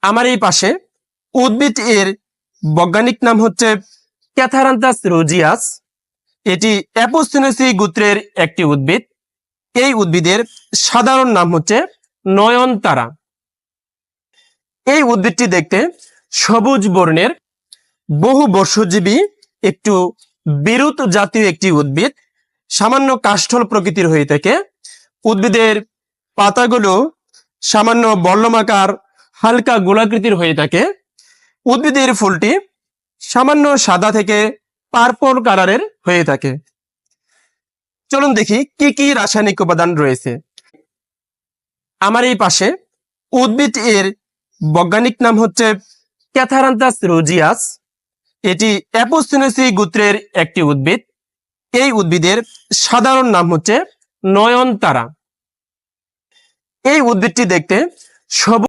আমার এই পাশে উদ্ভিদ এর বৈজ্ঞানিক নাম হচ্ছে ক্যাথারান্থাস রোজিয়াস। এটি অ্যাপোসিনেসি গোত্রের একটি উদ্ভিদ। এই উদ্ভিদের সাধারণ নাম হচ্ছে নয়নতারা। এই উদ্ভিদটি দেখতে সবুজ বর্ণের, বহু বর্ষজীবী, একটু বিরুৎ জাতীয় একটি উদ্ভিদ। সামান্য কাষ্ঠল প্রকৃতির হয়ে থাকে। উদ্ভিদের পাতাগুলো সামান্য বল্লমাকার, হালকা গোলাকৃতির হয়ে থাকে। উদ্ভিদের ফুলটি সামান্য সাদা থেকে পার্পল কালারের হয়ে থাকে। চলুন দেখি কি কি রাসায়নিক উপাদান রয়েছে। আমার এই পাশে উদ্ভিদ এর বৈজ্ঞানিক নাম হচ্ছে ক্যাথারান্থাস রোজিয়াস। এটি অ্যাপোসিনেসি গোত্রের একটি উদ্ভিদ। এই উদ্ভিদের সাধারণ নাম হচ্ছে নয়নতারা। এই উদ্ভিদটি দেখতে সবুজ